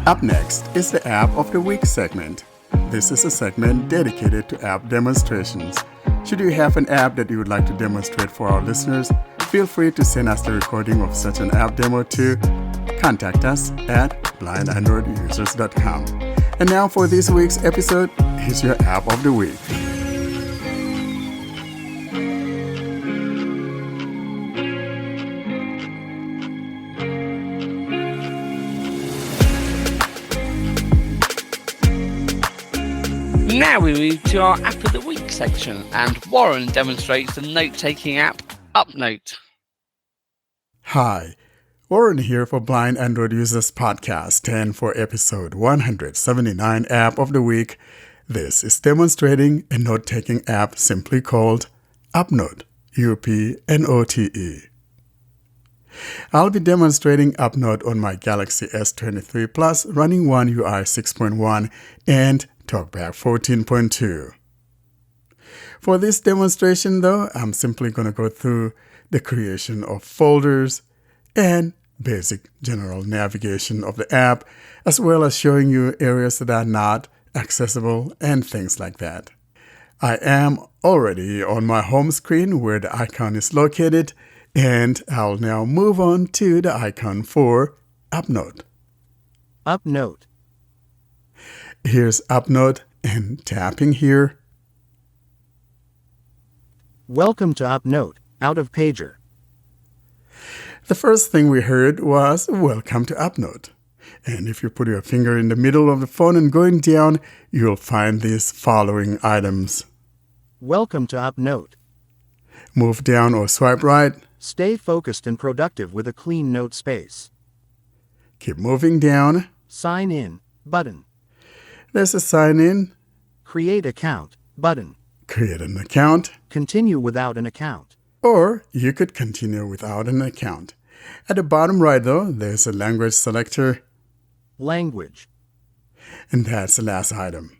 Up next is the App of the Week segment. This is a segment dedicated to app demonstrations. Should you have an app that you would like to demonstrate for our listeners, feel free to send us the recording of such an app demo to contact us at blindandroidusers.com. And now for this week's episode, here's your App of the Week. Now we move to our App of the Week section, and Warren demonstrates the note-taking app, Upnote. Hi, Warren here for Blind Android Users Podcast, and for episode 179 App of the Week, this is demonstrating a note-taking app simply called Upnote, Upnote. I'll be demonstrating Upnote on my Galaxy S23 Plus running One UI 6.1 and TalkBack 14.2. For this demonstration, though, I'm simply going to go through the creation of folders and basic general navigation of the app, as well as showing you areas that are not accessible and things like that. I am already on my home screen where the icon is located, and I'll now move on to the icon for Upnote. Upnote. Here's Upnote, and tapping here. Welcome to Upnote, out of pager. The first thing we heard was welcome to Upnote. And if you put your finger in the middle of the phone and going down, you'll find these following items. Welcome to Upnote. Move down or swipe right. Stay focused and productive with a clean note space. Keep moving down. Sign in button. There's a sign in. Create account button. Create an account. Continue without an account. Or you could continue without an account. At the bottom right, though, there's a language selector. Language. And that's the last item.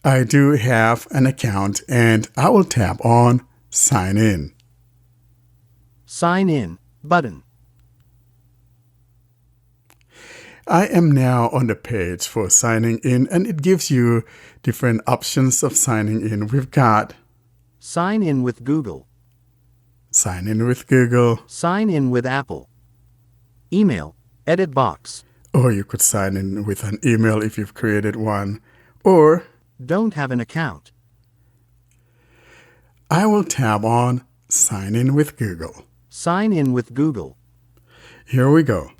I do have an account, and I will tap on Sign In. Sign in button. I am now on the page for signing in, and it gives you different options of signing in. We've got Sign in with Google. Sign in with Google. Sign in with Apple. Email. Edit box. Or you could sign in with an email if you've created one. Or Don't have an account. I will tab on Sign in with Google. Sign in with Google. Here we go.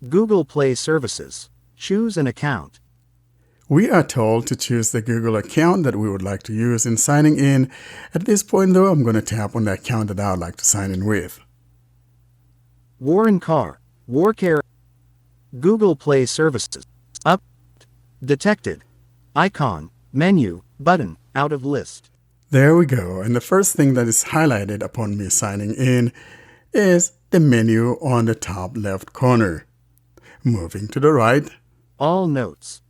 Google Play Services. Choose an account. We are told to choose the Google account that we would like to use in signing in. At this point, though, I'm going to tap on the account that I would like to sign in with. Warren Carr. Warcare. Google Play Services. Up. Detected. Icon. Menu. Button. Out of list. There we go. And the first thing that is highlighted upon me signing in is the menu on the top left corner. Moving to the right, All notes.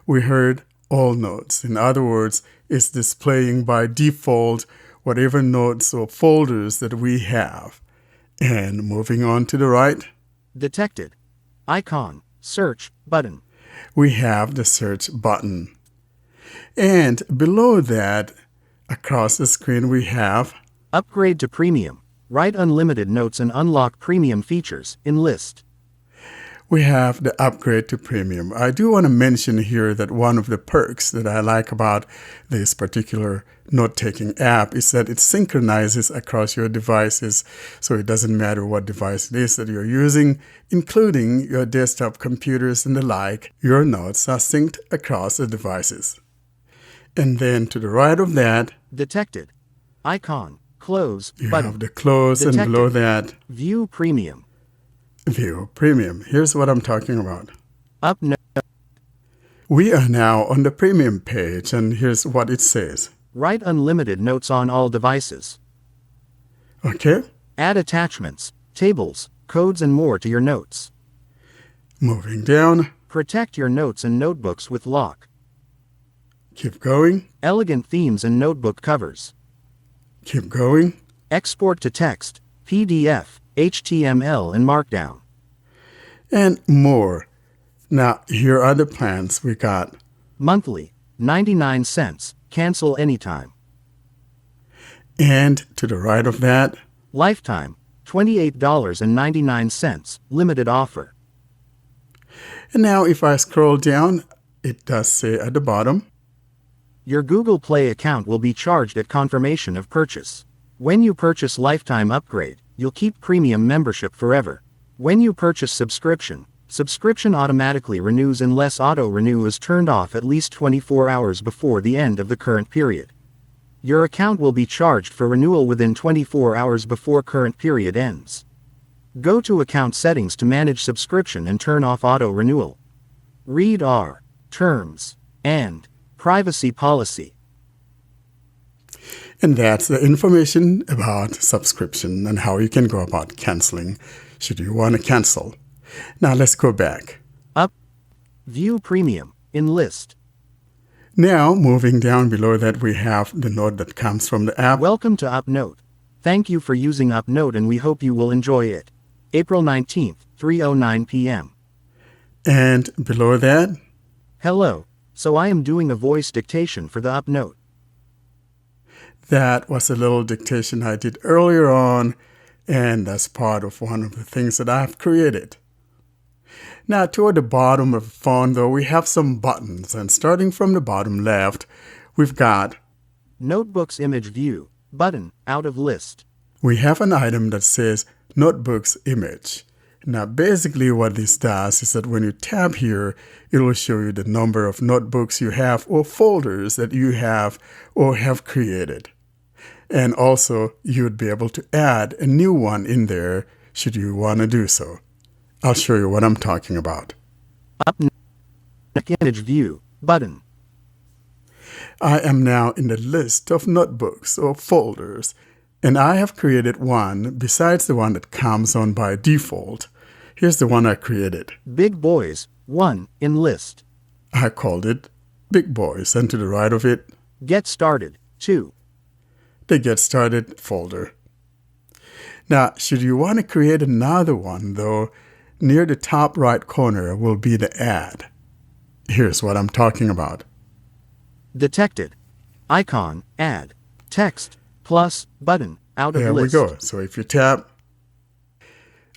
we heard all notes. In other words, it's displaying by default whatever notes or folders that we have. And moving on to the right, Detected. Icon. Search. Button. we have the search button. And below that, across the screen, we have Upgrade to premium. Write unlimited notes and unlock premium features in list. we have the upgrade to premium. I do want to mention here that one of the perks that I like about this particular note-taking app is that it synchronizes across your devices, so it doesn't matter what device it is that you're using, including your desktop computers and the like. Your notes are synced across the devices. And then to the right of that, Detected. Icon. Close. you Button. have the close, and Detected. below that, View premium. view premium. Here's what I'm talking about. Upnote. We are now on the premium page, and here's what it says. Write unlimited notes on all devices. Okay, Add attachments, tables, codes, and more to your notes. moving down, Protect your notes and notebooks with lock. keep going, Elegant themes and notebook covers. keep going, Export to text, PDF, HTML, and Markdown. and more. Now, here are the plans we got. Monthly, 99 cents, cancel anytime. And to the right of that, Lifetime, $28.99, limited offer. and now if I scroll down, it does say at the bottom, Your Google Play account will be charged at confirmation of purchase. When you purchase lifetime upgrade, you'll keep premium membership forever. When you purchase subscription automatically renews unless auto-renew is turned off at least 24 hours before the end of the current period. Your account will be charged for renewal within 24 hours before current period ends. Go to account settings to manage subscription and turn off auto-renewal. Read our terms and privacy policy. and that's the information about subscription and how you can go about canceling should you want to cancel. Now let's go back. Up. View premium in list. Now, moving down below that, we have the note that comes from the app. Welcome to Upnote. Thank you for using Upnote and we hope you will enjoy it. April 19th, 3:09 p.m. And below that, Hello. So I am doing a voice dictation for the Upnote. that was a little dictation I did earlier on, and that's part of one of the things that I've created. Now, toward the bottom of the phone, though, we have some buttons, and starting from the bottom left, we've got, Notebooks image view button out of list. we have an item that says Notebooks image. Now, basically what this does is that when you tap here, it will show you the number of notebooks you have or folders that you have or have created. And also, you would be able to add a new one in there should you want to do so. I'll show you what I'm talking about. Upnote image view button. I am now in the list of notebooks or folders, and I have created one besides the one that comes on by default. Here's the one I created. Big Boys 1 in list. I called it Big Boys, and to the right of it, Get Started 2. the Get Started folder. Now, should you want to create another one, though, near the top right corner will be the Add. Here's what I'm talking about. Detected. Icon add. Text plus button out of There list. we go. So if you tap,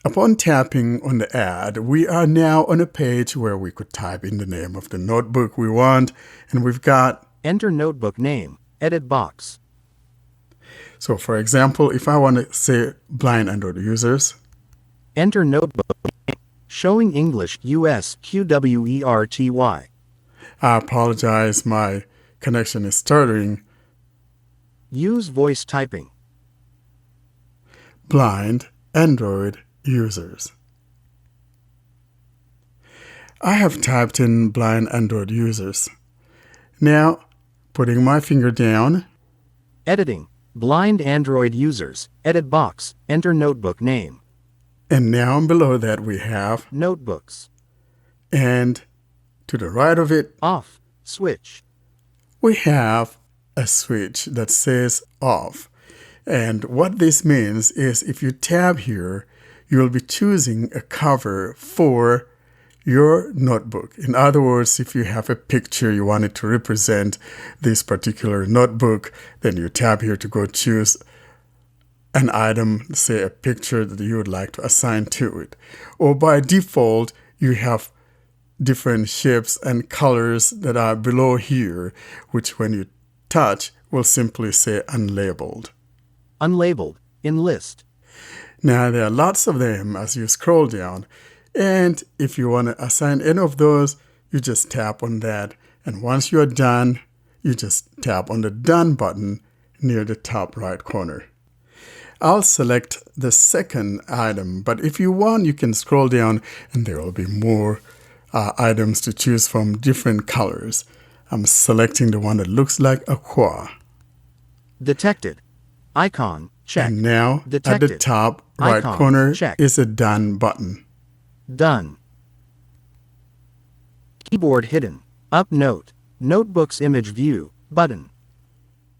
upon tapping on the Add, we are now on a page where we could type in the name of the notebook we want, and we've got, Enter notebook name. Edit box. so for example, if I want to say blind Android users, Enter notebook name. Showing English US QWERTY. I apologize, my connection is stuttering, Use voice typing. blind Android users. I have typed in blind Android users. Now, putting my finger down, Editing. Blind Android users. Edit box. Enter notebook name. and now below that we have, Notebooks. and to the right of it, Off. Switch. we have a switch that says off. And what this means is if you tab here, you'll be choosing a cover for your notebook. In other words, if you have a picture you want it to represent this particular notebook, then you tab here to go choose an item, say a picture that you would like to assign to it. Or by default, you have different shapes and colors that are below here, which when you touch will simply say unlabeled. Unlabeled. In list. Now, there are lots of them as you scroll down, and if you want to assign any of those, you just tap on that, and once you are done, you just tap on the Done button near the top right corner. I'll select the second item, but if you want, you can scroll down and there will be more items to choose from, different colors. I'm selecting the one that looks like aqua. Detected. Icon. Check. And now at Detected. the top right Icon. corner Check. is a Done button. Done. Keyboard hidden. Upnote. Notebooks image view button.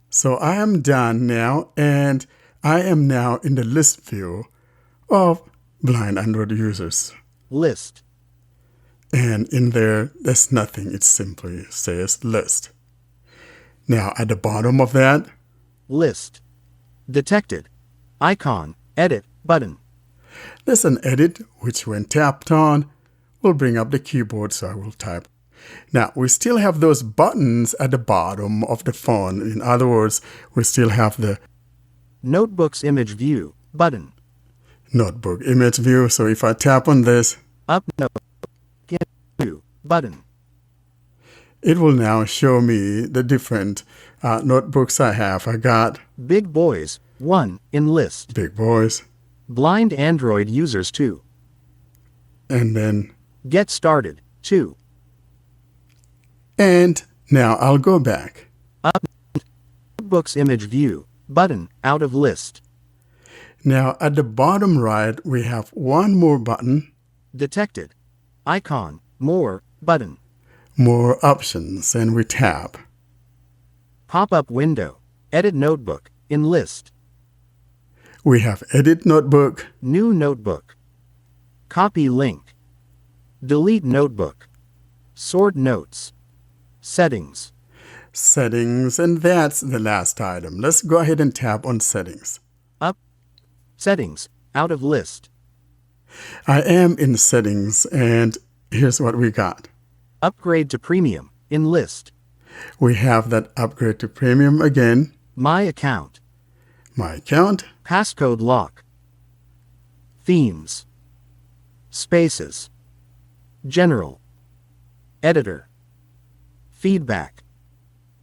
So I am done now, and I am now in the list view of blind Android users. List. And in there, there's nothing. It simply says list. Now, at the bottom of that, List. Detected. Icon. Edit button. there's an edit, which when tapped on, will bring up the keyboard, so I will type. Now, we still have those buttons at the bottom of the phone. In other words, we still have the Notebooks image view button. notebook image view. So if I tap on this, Upnote view button. it will now show me the different notebooks I have. I got Big Boys 1 in list. Big Boys, Blind Android users 2. and then, Get started 2. and now I'll go back. Notebooks image view button out of list. Now at the bottom right, we have one more button, Detected. Icon. More button. more options, and we tap. Pop-up window. Edit notebook in list. We have edit notebook, New notebook. Copy link. Delete notebook. Sort notes. Settings. settings, and that's the last item. Let's go ahead and tap on settings. Up. Settings. Out of list. I am in settings, and here's what we got. Upgrade to premium in list. We have that upgrade to premium again, My account. my account, Passcode lock. Themes. Spaces. General. Editor. Feedback.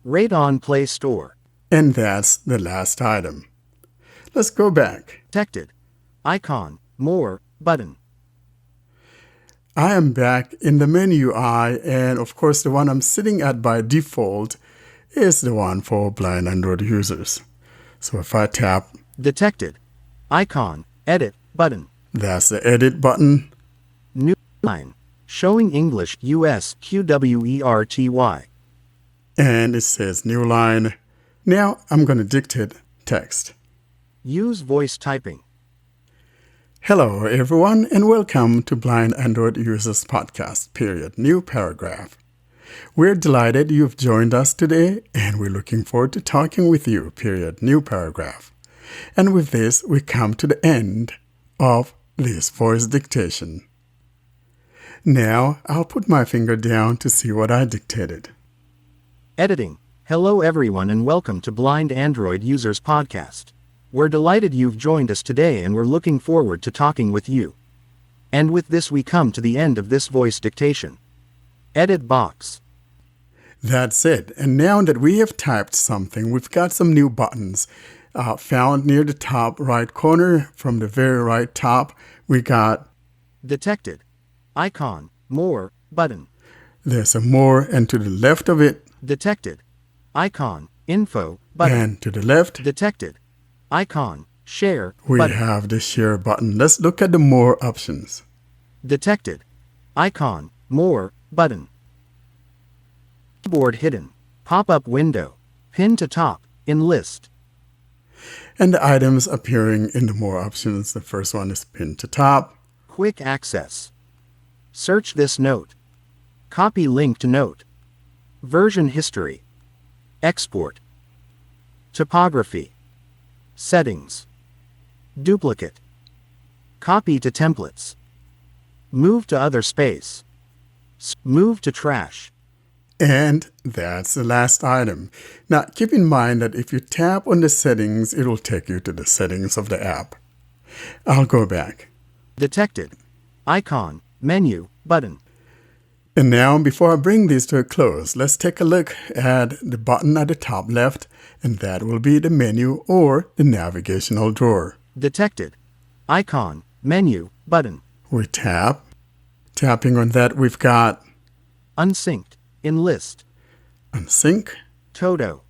Rate on Play Store. and that's the last item. Let's go back. Detected. Icon. More button. I am back in the menu UI, and of course the one I'm sitting at by default is the one for blind Android users. So if I tap, Detected. Icon. Edit button. that's the edit button, New line. Showing English US QWERTY. and it says new line. Now I'm going to dictate text. Use voice typing. Hello everyone, and welcome to Blind Android Users Podcast, period, new paragraph. We're delighted you've joined us today, and we're looking forward to talking with you, period, new paragraph. And with this, we come to the end of this voice dictation. Now, I'll put my finger down to see what I dictated. Editing. Hello everyone and welcome to Blind Android Users Podcast. We're delighted you've joined us today and we're looking forward to talking with you. And with this we come to the end of this voice dictation. Edit box. That's it. And now that we have typed something, we've got some new buttons found near the top right corner. From the very right top, we got, Detected. Icon. More button. there's a more, and to the left of it, Detected. Icon. Info button. and to the left, Detected. Icon. Share we button. have the share button. Let's look at the more options. Detected. Icon. More button. Keyboard hidden. Pop-up window. Pin to top. In list. And the items appearing in the more options, the first one is pinned to top. Quick access. Search this note. Copy link to note. Version history. Export. Typography. Settings. Duplicate. Copy to templates. Move to other space. Move to trash. And that's the last item. Now, keep in mind that if you tap on the settings, it will take you to the settings of the app. I'll go back. Detected. Icon. Menu. Button. And now, before I bring this to a close, let's take a look at the button at the top left, and that will be the menu or the navigational drawer. Detected. Icon. Menu. Button. We tap. Tapping on that, we've got Unsynced. In list. unsync. Toto.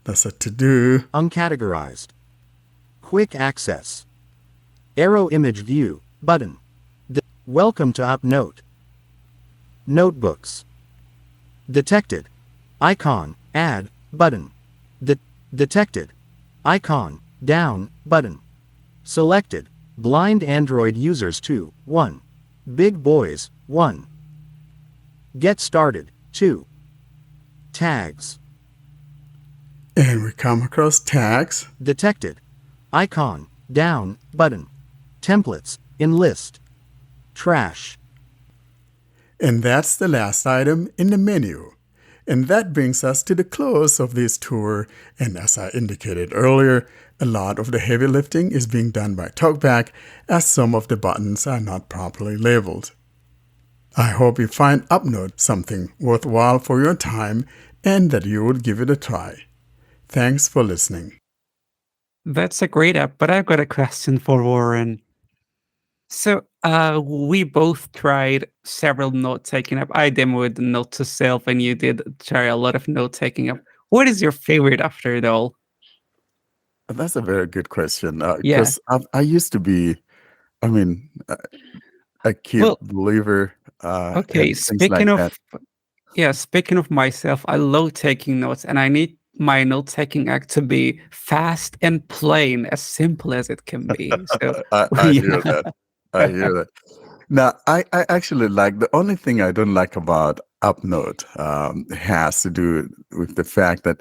That's a to-do. Uncategorized. Quick access. Arrow image view. Button. Welcome to Upnote. Notebooks. Detected. Icon. Add. Button. Detected. Icon. Down. Button. Selected. Blind Android users 2. 1. Big Boys. 1. Get started. 2. Tags. And we come across tags. Detected. Icon. Down. Button. Templates. In list. Trash. And that's the last item in the menu. And that brings us to the close of this tour. And as I indicated earlier, a lot of the heavy lifting is being done by TalkBack, as some of the buttons are not properly labeled. I hope you find Upnote something worthwhile for your time and that you would give it a try. Thanks for listening. That's a great app, but I've got a question for Warren. So, we both tried several note-taking app. I demoed Note to Self, and you did try a lot of note-taking app. What is your favorite after it all? That's a very good question. Yeah. Because I used to be, I mean, a Keep Well, believer okay. and things like that. Speaking of myself, I love taking notes, and I need my note-taking app to be fast and plain, as simple as it can be. So, I yeah. hear that. I hear that. Now, I actually like, the only thing I don't like about Upnote has to do with the fact that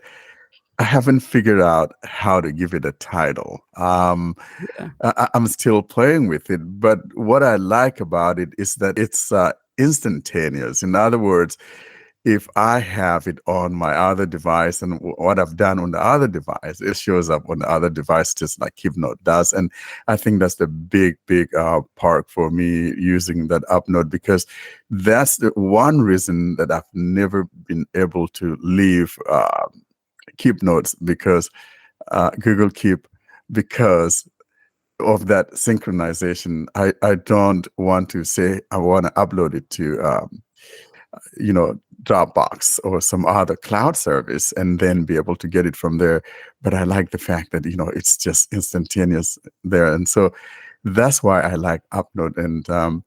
I haven't figured out how to give it a title. Yeah. I'm still playing with it, but what I like about it is that it's instantaneous. In other words, if I have it on my other device and what I've done on the other device, it shows up on the other device just like Keepnote does. And I think that's the big part for me using that Upnote, because that's the one reason that I've never been able to leave Keep Notes, because Google Keep, because of that synchronization. I don't want to say I want to upload it to Dropbox or some other cloud service and then be able to get it from there. But I like the fact that it's just instantaneous there, and so that's why I like Upload. And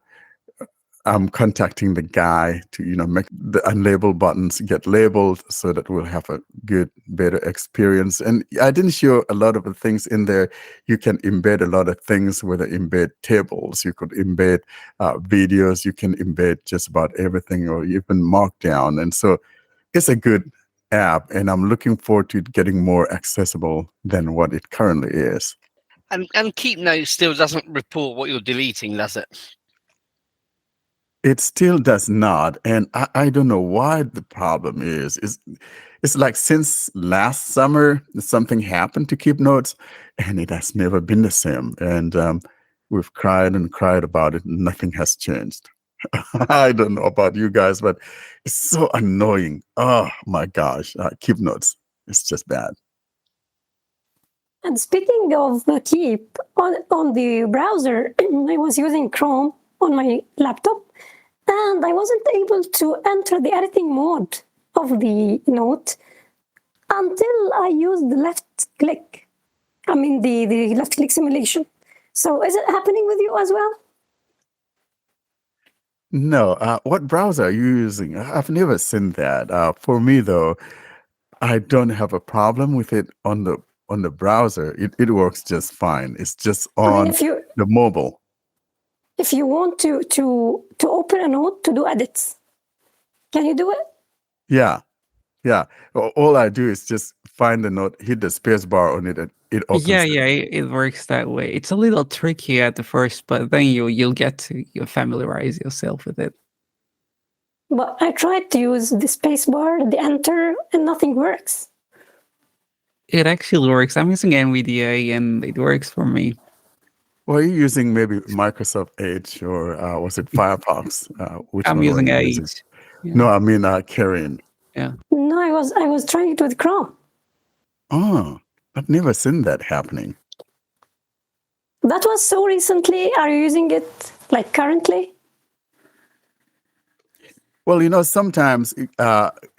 I'm contacting the guy to make the unlabeled buttons get labeled so that we'll have a good, better experience. And I didn't show a lot of the things in there. You can embed a lot of things, whether embed tables, you could embed videos, you can embed just about everything, or even Markdown. And so it's a good app, and I'm looking forward to it getting more accessible than what it currently is. And Keep Notes still doesn't report what you're deleting, does it? It still does not, and I don't know why the problem is. It's like since last summer, something happened to Keep Notes, and it has never been the same. And we've cried and cried about it, and nothing has changed. I don't know about you guys, but it's so annoying. Oh my gosh, Keep Notes, it's just bad. And speaking of Keep, on the browser, I was using Chrome on my laptop, and I wasn't able to enter the editing mode of the note until I used the left click. I mean, the left click simulation. So is it happening with you as well? No, what browser are you using? I've never seen that. For me, though, I don't have a problem with it on the browser. It works just fine. It's just on the mobile. If you want to open a note to do edits, can you do it? Yeah. All I do is just find the note, hit the space bar on it, and it opens. Yeah, it works that way. It's a little tricky at the first, but then you'll get to familiarize yourself with it. But I tried to use the space bar, the enter, and nothing works. It actually works. I'm using NVDA, and it works for me. Well, you're using maybe Microsoft Edge, or was it Firefox? I'm using Edge. Yeah. No, I mean Karen. Yeah. No, I was trying it with Chrome. Oh, I've never seen that happening. That was so recently. Are you using it like currently? Well, sometimes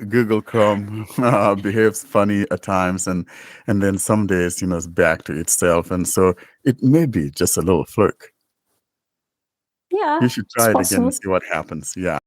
Google Chrome behaves funny at times, and then some days, it's back to itself, and so it may be just a little fluke. Yeah, you should try it possible. again and see what happens. Yeah.